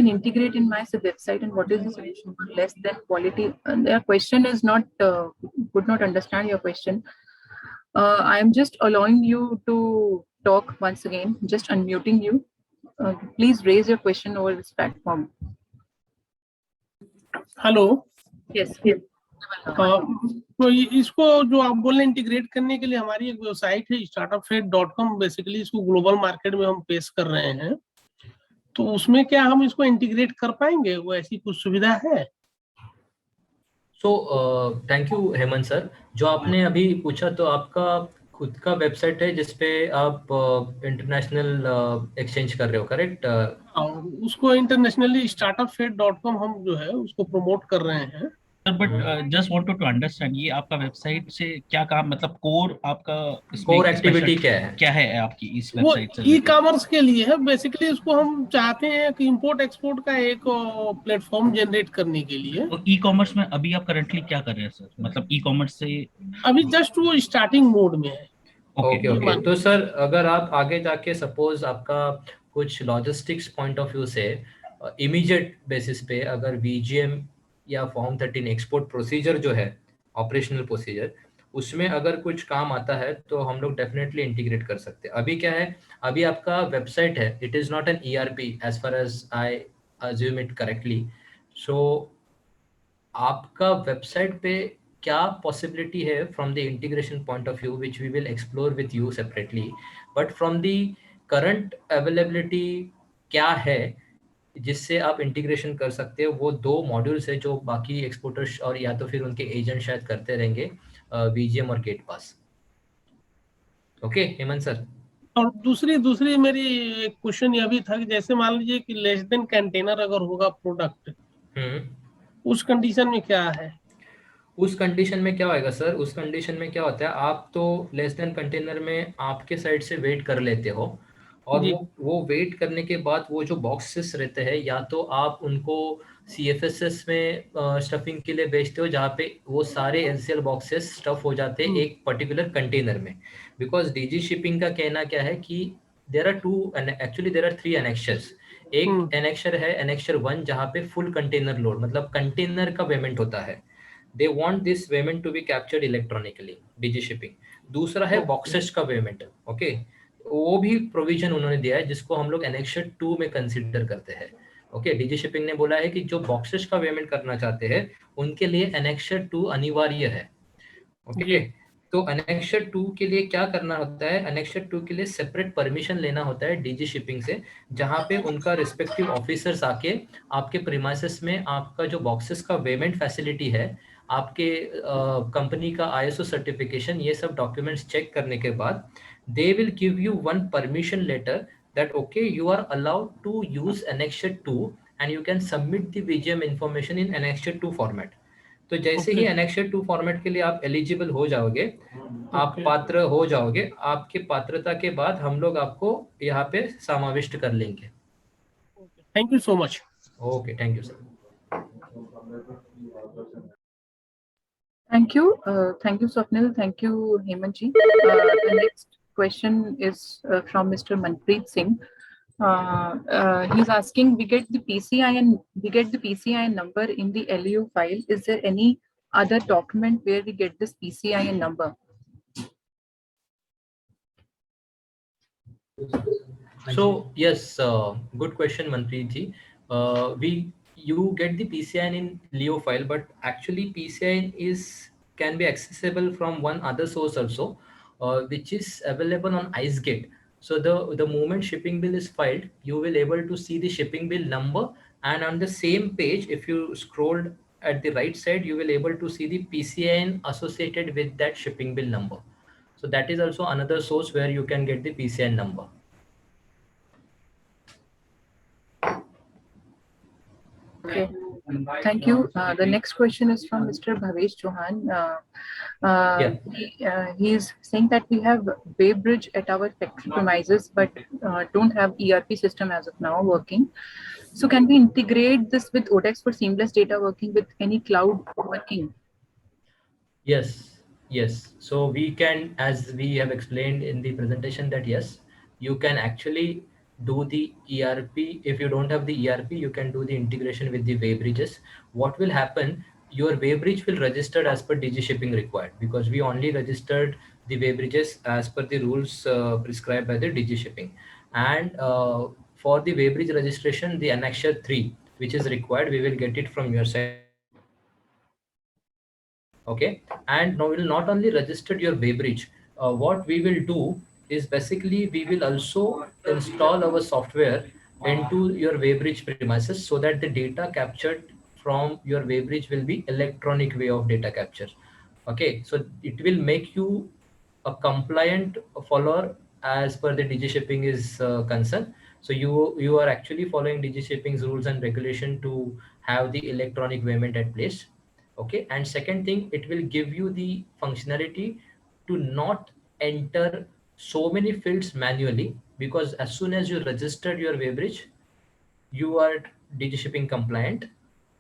integrate in my website, and what is the solution for less than quality? Their question is not could not understand your question. I am just allowing you to talk once again, just unmuting you. Please raise your question over this platform. Hello Yes. तो इसको जो आप बोले integrate करने के लिए हमारी एक वेबसाइट है startupfed.com, बेसिकली इसको ग्लोबल मार्केट में हम पेश कर रहे हैं, तो उसमें क्या हम इसको इंटीग्रेट कर पाएंगे? वो ऐसी कुछ सुविधा है? So thank you Hemant sir. जो आपने अभी पूछा, तो आपका खुद का वेबसाइट है जिसपे आप इंटरनेशनल एक्सचेंज कर रहे हो, करेक्ट? उसको इंटरनेशनली startupfed.com हम जो है उसको प्रमोट कर रहे हैं। But just wanted to understand, ये आपका वेबसाइट से क्या काम, मतलब कोर आपका कोर एक्टिविटी क्या है आपकी इस वो वेबसाइट से? ई कॉमर्स के लिए है बेसिकली। इसको हम चाहते हैं कि इंपोर्ट एक्सपोर्ट का एक प्लेटफॉर्म जनरेट करने के लिए। तो ई कॉमर्स में अभी आप करंटली क्या कर रहे हैं सर? मतलब ई कॉमर्स से अभी जस्ट वो स्टार्टिंग मोड में है। ओके। तो सर, अगर आप आगे जाके सपोज आपका कुछ लॉजिस्टिक्स पॉइंट ऑफ व्यू से इमीडिएट बेसिस पे अगर VGM या फॉर्म 13 एक्सपोर्ट प्रोसीजर जो है, ऑपरेशनल प्रोसीजर, उसमें अगर कुछ काम आता है तो हम लोग डेफिनेटली इंटीग्रेट कर सकते हैं। अभी क्या है, अभी आपका वेबसाइट है, it is not an ERP as far as I assume it correctly. सो आपका वेबसाइट पे क्या पॉसिबिलिटी है from the integration point of view, which we will explore with you separately, but from the current availability क्या है जिससे आप integration कर सकते हो? वो 2 मॉड्यूल्स है जो बाकी एक्सपोर्टर्स और या तो फिर उनके एजेंट शायद करते रहेंगे, VGM और gate pass. Okay Hemant sir. और दूसरी मेरी एक क्वेश्चन यह भी था कि जैसे मान लीजिए कि लेस देन कंटेनर अगर होगा प्रोडक्ट, उस कंडीशन में क्या है? उस कंडीशन में क्या होएगा सर? उस कंडीशन में क्या होता है, आप तो लेस देन कंटेनर में आपके साइड से वेट कर लेते हो, और वो वेट करने के बाद वो जो बॉक्सेस रहते हैं, या तो आप उनको CFSS में स्टफिंग के लिए भेजते हो, जहाँ पे वो सारे LCL बॉक्सेस स्टफ हो जाते हैं एक पर्टिकुलर कंटेनर में। बिकॉज DG शिपिंग का कहना क्या है कि देयर आर 3 एनेक्शर्स। एक एनेक्शर है एनेक्शर 1, जहाँ पे फुल कंटेनर लोड, मतलब कंटेनर का पेमेंट होता है। they want this payment to be captured electronically, digi shipping. दूसरा है boxes का payment, okay, वो भी प्रोविजन उन्होंने दिया है जिसको हम लोग एनेक्सर 2 में कंसीडर करते हैं। ओके, डीजी शिपिंग ने बोला है कि जो बॉक्सेस का पेमेंट करना चाहते हैं उनके लिए एनेक्सर 2 अनिवार्य है। ओके, तो एनेक्सर 2 के लिए क्या करना होता है, एनेक्सर 2 के लिए सेपरेट परमिशन लेना होता है डीजी शिपिंग से, जहां पे उनका रिस्पेक्टिव ऑफिसर्स आके आपके प्रीमाइसेस में आपका जो बॉक्सेस का पेमेंट फैसिलिटी है, आपके कंपनी का आईएसओ सर्टिफिकेशन, ये सब डॉक्यूमेंट्स चेक करने के बाद they will give you one permission letter that okay, you are allowed to use annexure 2 and you can submit the VGM information in annexure 2 format. तो जैसे ही annexure 2 फॉर्मेट के लिए आप एलिजिबल हो जाओगे, आप पात्र हो जाओगे, आपके पात्रता के बाद हम लोग आपको यहाँ पे समाविष्ट कर लेंगे। Thank you so much. Okay, thank you sir. Thank you, Swapnil. Thank you, Hemant ji. The next question is from Mr. Manpreet Singh. He's asking, we get the PCI number in the LEO file. Is there any other document where we get this PCI number? So yes, good question, Manpreet ji. You get the PCI in Leo file, but actually PCI can be accessible from one other source also, which is available on IceGate. So the moment shipping bill is filed, you will able to see the shipping bill number, and on the same page, if you scroll at the right side, you will able to see the PCI associated with that shipping bill number. So that is also another source where you can get the PCI number. Okay, thank you. The next question is from Mr. Bhavesh Chauhan. He's saying that we have Waybridge at our factory premises, but don't have ERP system as of now working. So can we integrate this with ODEX for seamless data working with any cloud working? Yes. So we can, as we have explained in the presentation, that yes, you can actually do the ERP. If you don't have the ERP, you can do the integration with the Waybridges. What will happen, your Waybridge will register as per DG shipping required, because we only registered the Waybridges as per the rules prescribed by the DG shipping. And for the Waybridge registration, the annexure 3, which is required, we will get it from your side. Okay, and now we will not only register your Waybridge, what we will do is basically we will also install our software into your Waybridge premises, so that the data captured from your Waybridge will be electronic way of data capture. Okay, so it will make you a compliant follower as per the DG shipping is concerned. So you are actually following DG shipping's rules and regulation to have the electronic payment at place. Okay, and second thing, it will give you the functionality to not enter so many fields manually, because as soon as you registered your Waybridge, you are DG shipping compliant,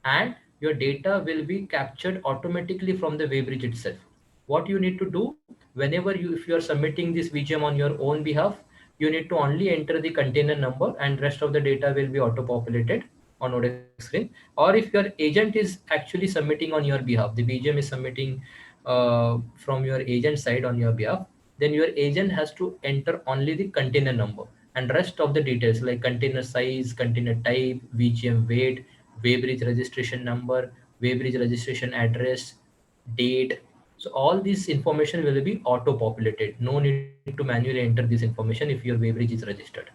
and your data will be captured automatically from the Waybridge itself. What you need to do, whenever if you are submitting this VGM on your own behalf, you need to only enter the container number, and rest of the data will be auto-populated on ODEX screen. Or if your agent is actually submitting on your behalf, the VGM is submitting from your agent side on your behalf, then your agent has to enter only the container number, and rest of the details like container size, container type, VGM weight, Waybridge registration number, Waybridge registration address, date. So all this information will be auto-populated. No need to manually enter this information if your Waybridge is registered.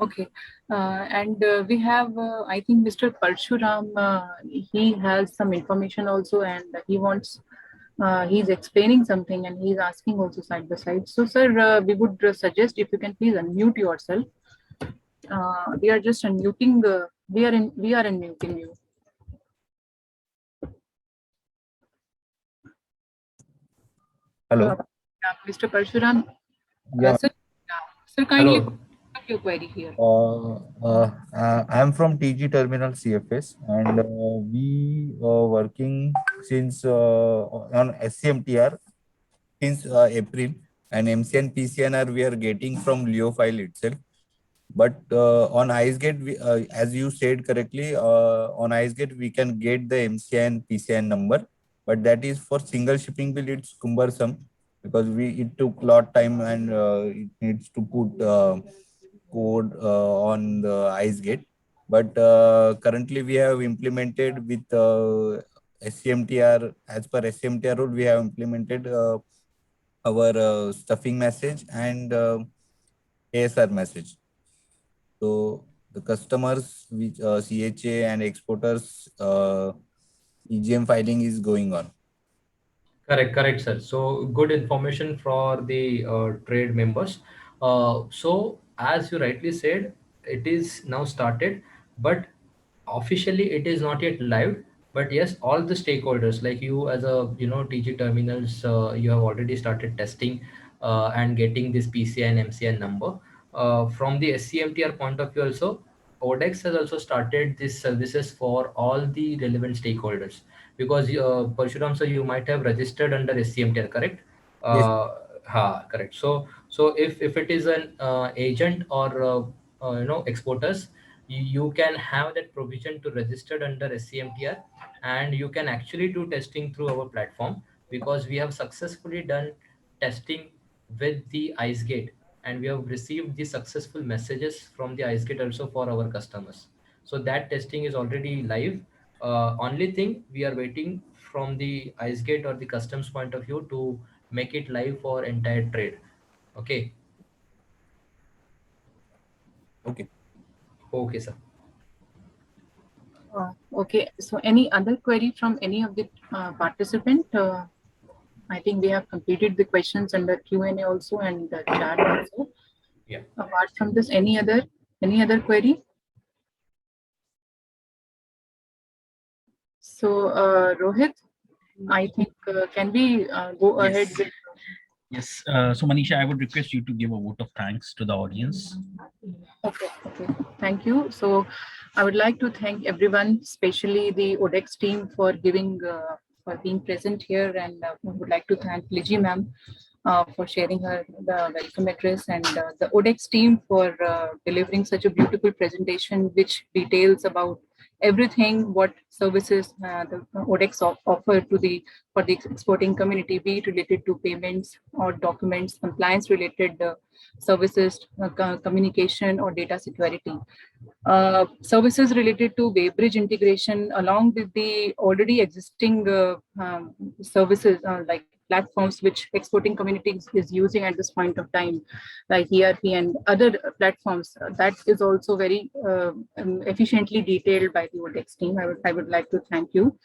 Okay, and we have, I think, Mr. Parshuram. He has some information also, and he wants. He's explaining something, and he's asking also side by side. So, sir, we would suggest if you can please unmute yourself. We are just unmuting. We are unmuting you. Hello. Mr. Parshuram. Yeah. Sir, kindly Hello. put your query here. I am from TG Terminal CFS, and we working since on SCMTR since April, and MC and PCNR we are getting from Leo file itself. But on IceGate, as you said correctly, on IceGate we can get the MCI and PCI number, but that is for single shipping bill. It's cumbersome because it took a lot time, and it needs to put code on the IceGate. But currently we have implemented with SCMTR. As per SCMTR rule, we have implemented our stuffing message and ASR message. So the customers, which CHA and exporters, EGM filing is going on. Correct, sir. So good information for the trade members. So as you rightly said, it is now started, but officially it is not yet live. But yes, all the stakeholders like you as a TG terminals, you have already started testing and getting this PCI and MCI number. From the SCMTR point of view also, ODEX has also started these services for all the relevant stakeholders because Parshuram sir, you might have registered under SCMTR, correct? Yes. Correct. So if it is an agent or exporters, you can have that provision to register under SCMTR, and you can actually do testing through our platform because we have successfully done testing with the IceGate, and we have received the successful messages from the IceGate also for our customers. So that testing is already live. Only thing we are waiting from the IceGate or the customs point of view to make it live for entire trade. Okay. Okay, sir. Okay, so any other query from any of the participant? I think we have completed the questions under Q&A also and the chat also. Yeah. Apart from this, any other query? So Rohit, I think can we go ahead with? Yes. So Manisha, I would request you to give a vote of thanks to the audience. Okay. Thank you. So I would like to thank everyone, especially the ODEX team for being present here, and I would like to thank Liji ma'am for sharing the welcome address, and the ODEX team for delivering such a beautiful presentation which details about everything what services the ODEX offer for the exporting community, be it related to payments or documents, compliance related services, communication or data security. Services related to Waybridge integration along with the already existing services like platforms which exporting communities is using at this point of time, like ERP and other platforms, that is also very efficiently detailed by the ODEX team. I would like to thank you.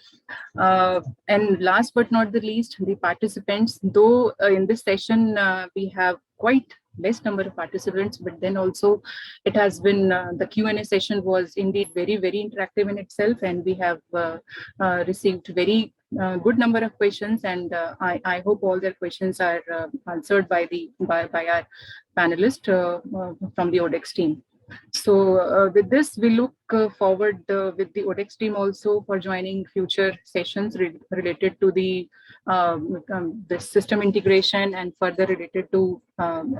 And last but not the least, the participants, though in this session we have quite less number of participants, but then also it has been the Q&A session was indeed very, very interactive in itself, and we have received very good number of questions, and I hope all their questions are answered by our panelist from the ODEX team. So with this, we look forward with the ODEX team also for joining future sessions related to the system integration and further related to the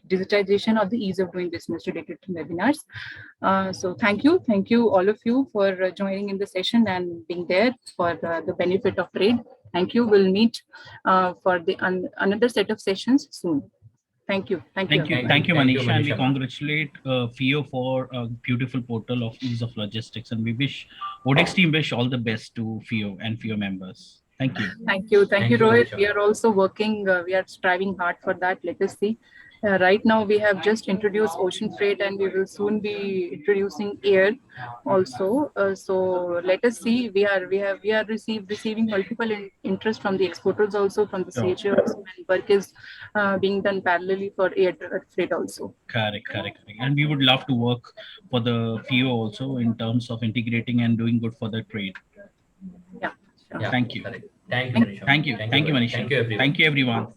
digitization of the ease of doing business related to webinars. So thank you all of you for joining in the session and being there for the benefit of trade. Thank you. We'll meet for the another set of sessions soon. Thank you, Manisha, and we congratulate FIO for a beautiful portal of ease of logistics, and we wish ODEX team all the best to FIO and FIO members. Thank you. Thank you, Rohit. Manisha. We are also working. We are striving hard for that. Let us see. Right now, we have just introduced ocean freight, and we will soon be introducing air also. So let us see. We are receiving multiple interest from the exporters also, from the CHA also, and work is being done parallelly for air freight also. Correct. And we would love to work for the FIO also in terms of integrating and doing good for the trade. Yeah. Thank you. Thank you, Manisha. Thank you, Manisha. Thank you, everyone. Thank you, everyone.